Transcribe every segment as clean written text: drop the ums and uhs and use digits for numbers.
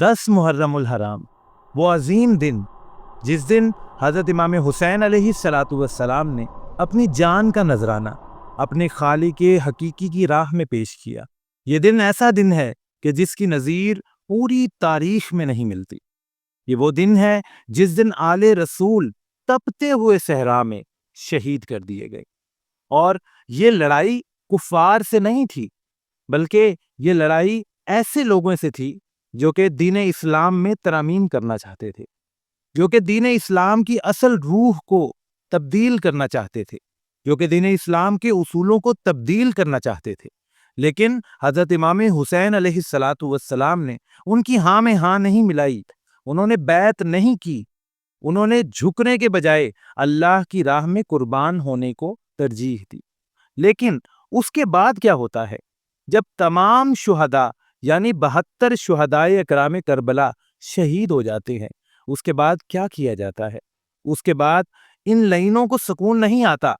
10 محرم الحرام، وہ عظیم دن جس دن حضرت امام حسین علیہ الصلاۃ والسلام نے اپنی جان کا نذرانہ اپنے خالق حقیقی کی راہ میں پیش کیا۔ یہ دن ایسا دن ہے کہ جس کی نظیر پوری تاریخ میں نہیں ملتی۔ یہ وہ دن ہے جس دن آل رسول تپتے ہوئے صحرا میں شہید کر دیے گئے، اور یہ لڑائی کفار سے نہیں تھی، بلکہ یہ لڑائی ایسے لوگوں سے تھی جو کہ دین اسلام میں ترامیم کرنا چاہتے تھے، جو کہ دین اسلام کی اصل روح کو تبدیل کرنا چاہتے تھے، جو کہ دین اسلام کے اصولوں کو تبدیل کرنا چاہتے تھے۔ لیکن حضرت امام حسین علیہ الصلاۃ والسلام نے ان کی ہاں میں ہاں نہیں ملائی، انہوں نے بیعت نہیں کی، انہوں نے جھکنے کے بجائے اللہ کی راہ میں قربان ہونے کو ترجیح دی۔ لیکن اس کے بعد کیا ہوتا ہے؟ جب تمام شہداء یعنی 72 شہدائے اکرام کربلا شہید ہو جاتے ہیں، اس کے بعد کیا کیا جاتا ہے؟ اس کے بعد ان لعینوں کو سکون نہیں آتا،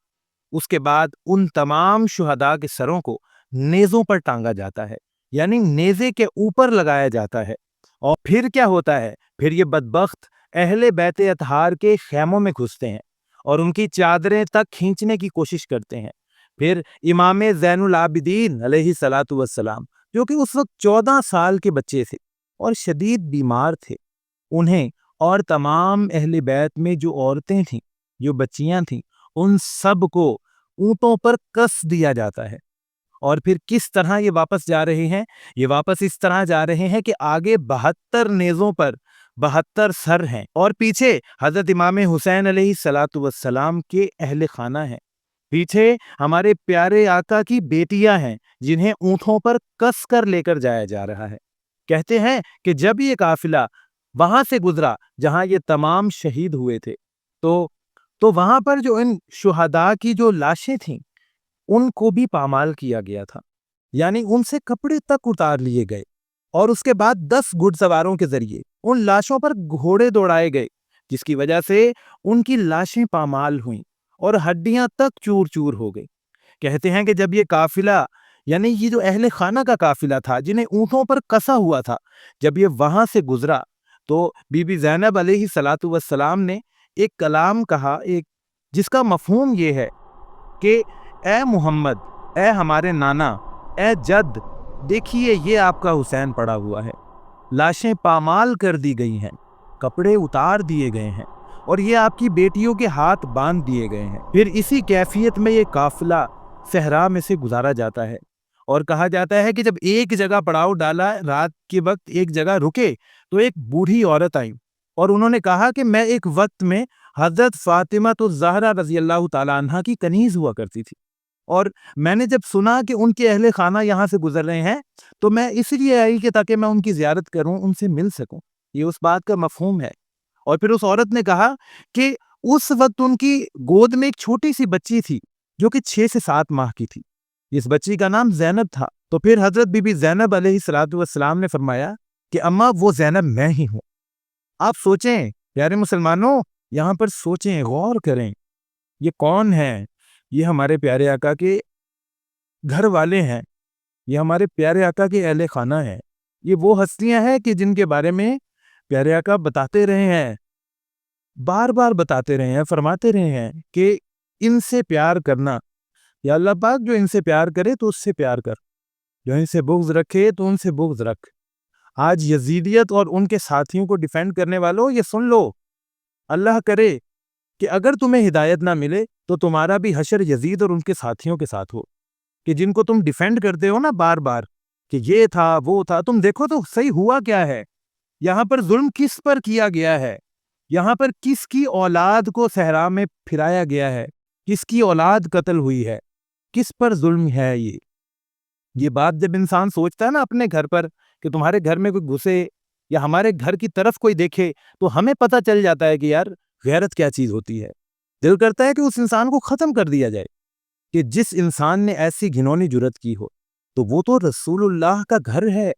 اس کے بعد ان تمام شہداء کے سروں کو نیزوں پر ٹانگا جاتا ہے، یعنی نیزے کے اوپر لگایا جاتا ہے۔ اور پھر کیا ہوتا ہے؟ پھر یہ بدبخت اہل بیت اطہار کے خیموں میں گھستے ہیں اور ان کی چادریں تک کھینچنے کی کوشش کرتے ہیں۔ پھر امام زین العابدین علیہ الصلاۃ والسلام، جو کہ اس وقت 14 سال کے بچے تھے اور شدید بیمار تھے، انہیں اور تمام اہل بیت میں جو عورتیں تھیں، جو بچیاں تھیں، ان سب کو اونٹوں پر کس دیا جاتا ہے۔ اور پھر کس طرح یہ واپس جا رہے ہیں؟ یہ واپس اس طرح جا رہے ہیں کہ آگے 72 نیزوں پر 72 سر ہیں، اور پیچھے حضرت امام حسین علیہ الصلاۃ والسلام کے اہل خانہ ہیں، پیچھے ہمارے پیارے آقا کی بیٹیاں ہیں جنہیں اونٹوں پر کس کر لے کر جایا جا رہا ہے۔ کہتے ہیں کہ جب یہ قافلہ وہاں سے گزرا جہاں یہ تمام شہید ہوئے تھے، تو وہاں پر جو ان شہداء کی جو لاشیں تھیں ان کو بھی پامال کیا گیا تھا، یعنی ان سے کپڑے تک اتار لیے گئے، اور اس کے بعد 10 گھڑ سواروں کے ذریعے ان لاشوں پر گھوڑے دوڑائے گئے، جس کی وجہ سے ان کی لاشیں پامال ہوئیں اور ہڈیاں تک چور چور ہو گئی۔ کہتے ہیں کہ جب یہ قافلہ، یعنی یہ جو اہل خانہ کا قافلہ تھا جنہیں اونٹوں پر کسا ہوا تھا، جب یہ وہاں سے گزرا تو بی بی زینب علیہ الصلاۃ والسلام نے ایک کلام کہا، جس کا مفہوم یہ ہے کہ اے محمد، اے ہمارے نانا، اے جد، دیکھیے یہ آپ کا حسین پڑا ہوا ہے، لاشیں پامال کر دی گئی ہیں، کپڑے اتار دیے گئے ہیں، اور یہ آپ کی بیٹیوں کے ہاتھ باندھ دیے گئے ہیں۔ پھر اسی کیفیت میں یہ قافلہ صحرا میں سے گزارا جاتا ہے، اور کہا جاتا ہے کہ جب ایک جگہ پڑاؤ ڈالا، رات کے وقت ایک جگہ رکے، تو ایک بوڑھی عورت آئی اور انہوں نے کہا کہ میں ایک وقت میں حضرت فاطمہ الزہرا رضی اللہ تعالی عنہا کی کنیز ہوا کرتی تھی، اور میں نے جب سنا کہ ان کے اہل خانہ یہاں سے گزر رہے ہیں تو میں اس لیے آئی کہ تاکہ میں ان کی زیارت کروں، ان سے مل سکوں۔ یہ اس بات کا مفہوم ہے۔ اور پھر اس عورت نے کہا کہ اس وقت ان کی گود میں ایک چھوٹی سی بچی تھی جو کہ 6 سے 7 ماہ کی تھی، اس بچی کا نام زینب تھا۔ تو پھر حضرت بی بی زینب علیہ الصلاۃ والسلام نے فرمایا کہ اماں، وہ زینب میں ہی ہوں۔ آپ سوچیں پیارے مسلمانوں، یہاں پر سوچیں، غور کریں، یہ کون ہے؟ یہ ہمارے پیارے آقا کے گھر والے ہیں، یہ ہمارے پیارے آقا کے اہل خانہ ہیں، یہ وہ ہستیاں ہیں کہ جن کے بارے میں پیارے آقا بتاتے رہے ہیں، بار بار بتاتے رہے ہیں، فرماتے رہے ہیں کہ ان سے پیار کرنا، یا اللہ پاک جو ان سے پیار کرے تو اس سے پیار کر، جو ان سے بغض رکھے تو ان سے بغض رکھ۔ آج یزیدیت اور ان کے ساتھیوں کو ڈیفینڈ کرنے والوں، یہ سن لو، اللہ کرے کہ اگر تمہیں ہدایت نہ ملے تو تمہارا بھی حشر یزید اور ان کے ساتھیوں کے ساتھ ہو، کہ جن کو تم ڈیفینڈ کرتے ہو نا بار بار کہ یہ تھا وہ تھا، تم دیکھو تو صحیح ہوا کیا ہے، یہاں پر ظلم کس پر کیا گیا ہے، یہاں پر کس کی اولاد کو صحرا میں پھرایا گیا ہے، کس کی اولاد قتل ہوئی ہے، کس پر ظلم ہے۔ یہ بات جب انسان سوچتا ہے نا اپنے گھر پر، کہ تمہارے گھر میں کوئی گھسے یا ہمارے گھر کی طرف کوئی دیکھے، تو ہمیں پتہ چل جاتا ہے کہ یار غیرت کیا چیز ہوتی ہے۔ دل کرتا ہے کہ اس انسان کو ختم کر دیا جائے، کہ جس انسان نے ایسی گھنونی جرات کی ہو، تو وہ تو رسول اللہ کا گھر ہے،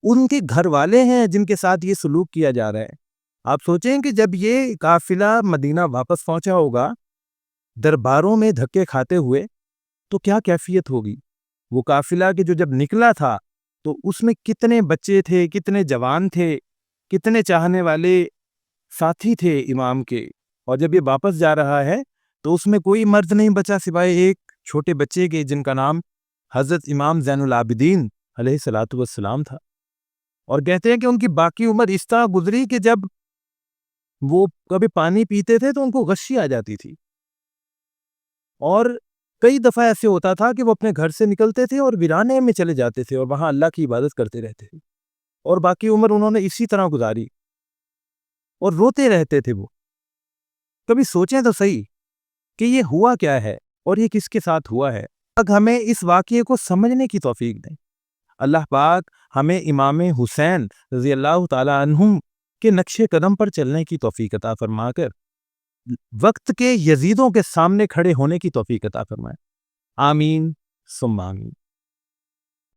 ان کے گھر والے ہیں جن کے ساتھ یہ سلوک کیا جا رہا ہے۔ آپ سوچیں کہ جب یہ قافلہ مدینہ واپس پہنچا ہوگا درباروں میں دھکے کھاتے ہوئے، تو کیا کیفیت ہوگی؟ وہ قافلہ کہ جو جب نکلا تھا تو اس میں کتنے بچے تھے، کتنے جوان تھے، کتنے چاہنے والے ساتھی تھے امام کے. اور جب یہ واپس جا رہا ہے تو اس میں کوئی مرد نہیں بچا سوائے ایک چھوٹے بچے کے، جن کا نام حضرت امام زین العابدین علیہ الصلوۃ والسلام تھا. اور کہتے ہیں کہ ان کی باقی عمر اس طرح گزری کہ جب وہ کبھی پانی پیتے تھے تو ان کو غشی آ جاتی تھی. اور کئی دفعہ ایسے ہوتا تھا کہ وہ اپنے گھر سے نکلتے تھے اور ویرانے میں چلے جاتے تھے اور وہاں اللہ کی عبادت کرتے رہتے تھے، اور باقی عمر انہوں نے اسی طرح گزاری اور روتے رہتے تھے. وہ کبھی سوچیں تو صحیح کہ یہ ہوا کیا ہے اور یہ کس کے ساتھ ہوا ہے. اب ہمیں اس واقعے کو سمجھنے کی توفیق دیں. اللہ پاک ہمیں امام حسین رضی اللہ تعالی عنہم کے نقش قدم پر چلنے کی توفیق عطا فرما کر وقت کے یزیدوں کے سامنے کھڑے ہونے کی توفیق عطا فرمائے. آمین ثم آمین.